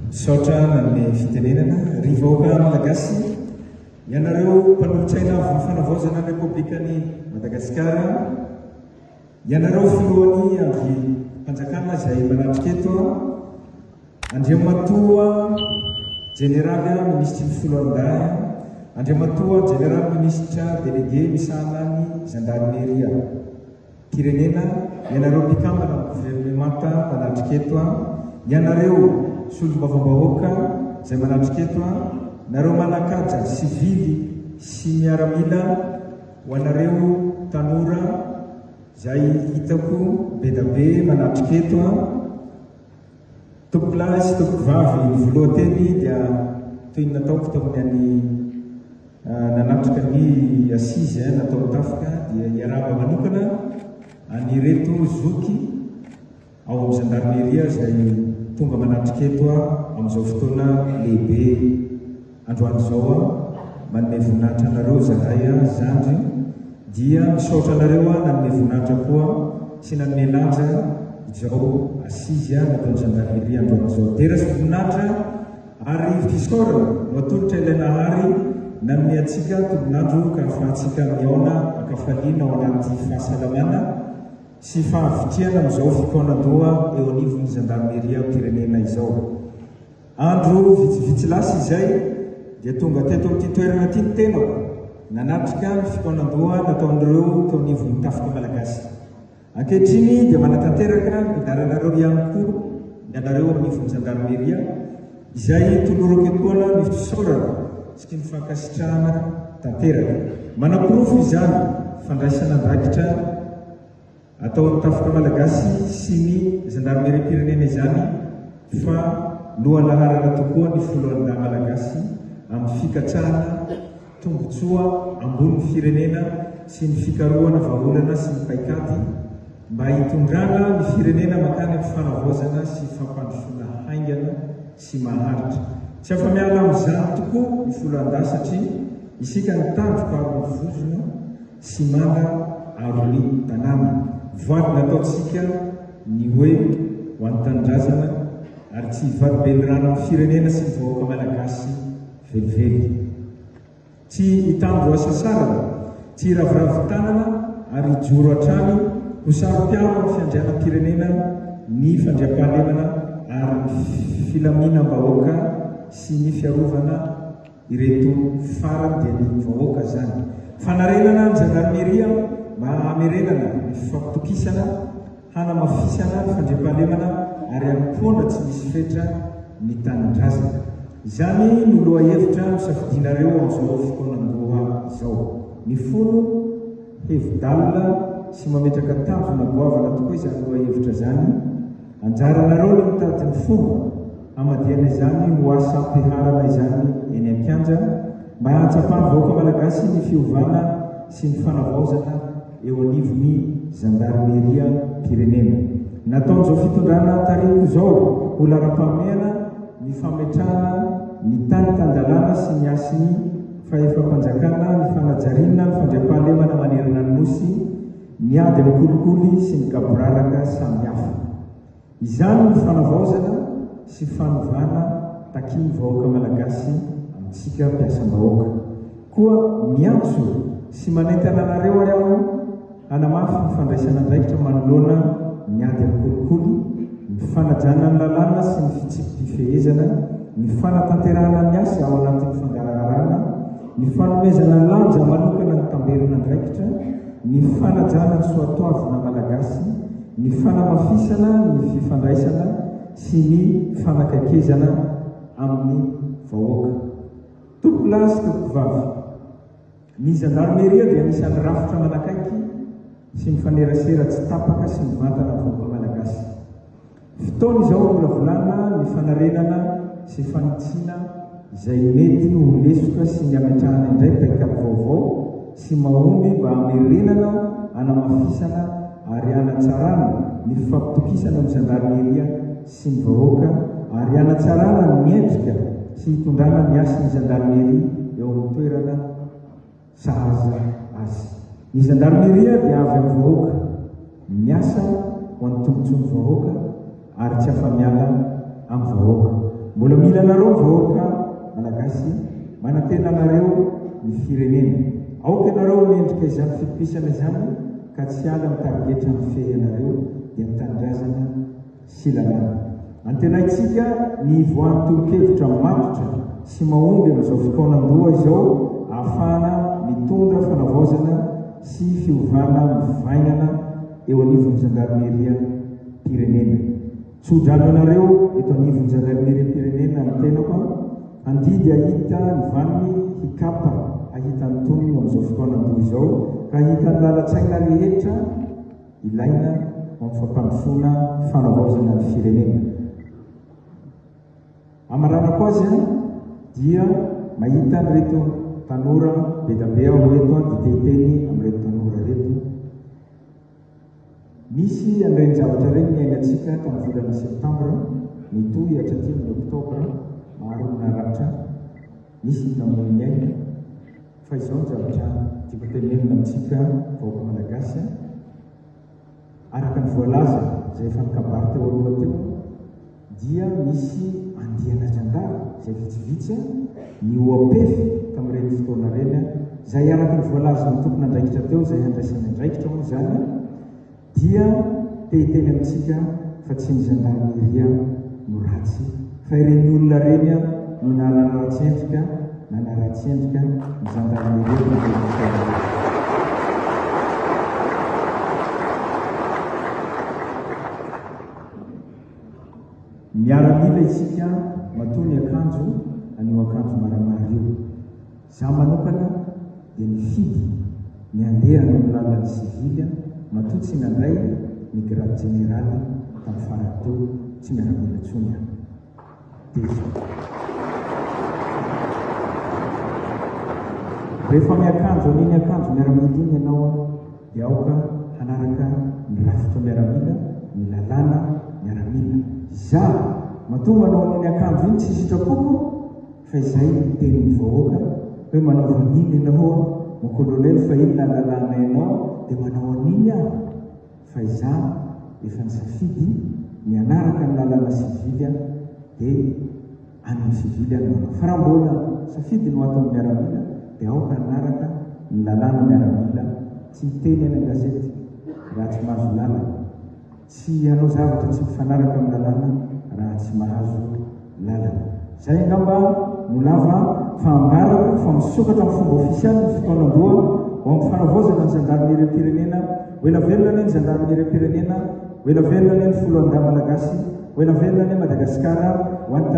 Saotra nanome fitenenana ry vahoaka malagasy ianareo mpanolotsaina amin'ny fanavaozana ny Repoblikan'i Madagasikara, ianareo filohan'ny avy mpanjakana izay manatrika eto Andriamatoa Generaly Ministra ny Foloandahy, Andriamatoa Generaly Ministra Délégué misahana ny Gendarmeria Pirenena, ianareo mpikambana amin'ny gouvernemanta manatrika eto, ianareo solom-bavam-bahoaka izay manatrika eto, nareo manakaja sivily sy miaramila, ho anareo tanora izay hitako be da be manatrika eto, tompolahy sy tompovavy voalohateny dia toy ny nataoko tamin'ny nanatrika ny asizy natao tafika dia iaraba manokana anireto zoky ao amin'ny gendarmeria izay tonga manatrika eto amin'izao fotoana lehibe androany izao manome voninahitra anareo zahay zandry, dia misaotra anareo nanome voninahitra koa sy nanome lanja izao asizy natao gendarmeria androany izao. Dera sy voninahitra ary fisaorana no atolotra ilaina hary nanome atsika tobinandro ka ahafahantsika miaona akafaliana ao anaty fahasalamana sy fahavitriana amin'izao fikaonan-doha eo anivon'ny gendarmeria pirenena izao. Andro vitsivitsy lasa izay dia tonga teto amin'ity toerana ity ny tenako nanatrika ny fikaonan-doha nataon'ireo teo anivon'ny tafika malagasy. Ankehitriny dia manatanteraka midaranareo ihany koa ianareo anivon'ny gendarmeria izay tolorako etoana ny fisaorana sy ny fankasitrahana tanteraka. Manam-pirofo izany fandraisana andraikitra atao amin'ny tafika malagasy sy ny gendarmeria pirenena izany fa lohalaharana tokoa ny foloalindahy malagasy amin'ny fikatrahana tombotsoa ambony firenena sy ny fikarohana vahaolana sy ny paikady mba hitondrana ny firenena makany amin'ny fanavaozana sy fampandrosoana haingana sy maharitra. Tsy afa-miala amin'izany tokoa ny foloalindahy satria isika ny tandroka amin'ny vozona sy manda arony tanàna. Voady nataotsika ny hoe ho an'ny tanindrazana ary tsy hivarobe ny rano amin'ny firenena sy ny vahoaka malagasy velively. Tsy hitandro asa sarana, tsy hiravoravo tanana ary hijoro hatrany ho saro-piaro amin'ny fiandrianam-pirenena ny fandriam-pahalemana ary ny filaminam-bahoaka sy ny fiarovana ireto farany dia ny vahoaka zany. Fanarenana ny gendarmeria mba hamerenana ny fampitokisana, hanamafisana ny fandriam-pahalemana ary ampoana tsy misy fetra ny tanindrazana. Izany no loha hevitra misafidinareo amin'izao fikaonan-doha izao. Ny folo hevi-dalina sy mametraka tanjona goavana tokoa izany loha hevitra zany. Anjaranareo ny mitady ny fomba hamadiana izany ho asa ampiharana izany eny am-kianja mba hahatsapany vahoaka malagasy ny fiovana sy ny fanavaozana eo anivon'ny gendarmeria pirenena. Nataon'izao fitondrana tarihiko izao ho lara-pameana ny fametrahana ny tany tandalana sy ny asiny fahefa-panjakana, ny fanajariana, ny fandriam-pahalemana manerana ny nosy, ny ady amin'ny kolikoly sy ny gaboraraka samihafa. Izany ny fanavaozana sy fanovana taky ny vahoaka malagasy amintsika mpiasam-bahoaka. Koa miantso sy manentana anareo ary aho hanamafy ny fandraisana andraikitra manoloana ny ady amin'ny kolikoly, ny fanajana ny lalàna sy ny fitsipifehezana, ny fanatanterahana ny asa ao anatin'ny fangararana, ny fanomezana ny lanja manokana ny tamberina andraikitra, ny fanajana ny soatoavina malagasy, ny fanamafisana ny fifandraisana sy ny fanakaikezana amin'ny vahoaka. Tompolahy sy tompovavy, ny gendarmeria dia anisan'ny rafitra manakaiky sy ny fanerasera tsy tapaka sy ny vantana vahoaka malagasy. Fotoana izao mbola volana ny fanarenana sy fanitsiana izay mety ho lesoka sy ny ametrahana indray paikady vaovao sy mahomby mba hamerenana, hanamafisana ary hanatsarana ny fampitokisana amin'ny gendarmeria sy ny vahoaka ary hanatsarana ny endrika sy hitondrana ny asin'ny gendarmeria eo amin'ny toerana sahaza azy. Ny gendarmeria dia avy amin'ny vahoaka, miasa ho an'ny tombontsoan'ny vahoaka ary tsy afa-miala amin'ny vahoaka. mbola mila nareo vahoaka malagasy manantena nareo ny firenena. Aoka nareo mendrika izany fipisana izany ka tsy ala mitarigetra ny fehanareo dia mitandrazana silalana. Antenaitsika ny voan'ny toro-kevitra matotra sy mahomby amin'izao fotoana andoha izao ahafahana mitondra fanavaozana sy fiovana mivainana eo anivon'ny gendarmeria pirenena. Tsodrano anareo eto anivon'ny gendarmeria pirenena ny tenako andidy ahita ny vaniny hikapa ahita ny tonony amin'izao fotoana andoha izao ka ahita ny lalatsaina rehetra ilaina amin'ny fampandrosoana fanavaozana ny firenena. Amaranako azy dia mahita nyreto tanora be da be aho eto diteiteny amin'reto tanora reto. Misy an'ireny zavatra ireny miainantsika tamin'ny volana septambra mitohy hatraty amin'ny oktobra maro naratra misy namoy miaina fa izao ny zavatra tiako tenenina amintsika vahoaka malagasy araka ny voalaza izay efa nikabary teo aloha teo dia misy andiana jandara izay vitsivitsy ny oapefy tamin'ireny fotoana reny izay araka ny voalaza ny tompona andraikitra teo izay andraisany andraikitra moa zany dia tehiteny amintsika fa tsy ny gendarmeria no ratsy fa ireny olona reny no nanaratsy-endrika nanaratsy-endrika ny gendarmeria. Miaramila isika matony akanjo anio akanjo maramara io. Za manokana dia nifidy ny andeha amin'ny lalan'ny sivily matoa tsy nandray ny grade général tamin'ny farany teo tsy miaramila tsony rehefa miakanjo aniny akanjo miaramila iny ianao dia aoka hanaraka ny rafitra miaramila ny lalàna miaramila. Za matoa manao aniny akanjo iny tsy sitrapoko fa izay tenin'ny vahoaka hoe manao vaniny ianao mon colonel fa iny na lalàna ianao dia manao aniny aho fa iza efa nisafidy mianaraka ny lalàna sivily dia any amin'ny sivily any manao fa raha mbola safidy no ato amin'ny miaramila dia aoka hanaraka ny lalàna miaramila tsy teny any an-gazety raha tsy mahazo lalana tsy hanao zavatra tsy mifanaraka amin'ny lalàna raha tsy mahazo lalana. Zay angamba no lava fa ambarako fa misokatra amin'ny fomba ofisialy ny fotoana andoha ho amin'ny fanavaozana ny gendarmeria pirenena hoela velona ane ny gendarmeria pirenena hoela velona ane ny folo andaha malagasy hoela velona ane Madagasikara ho an'ny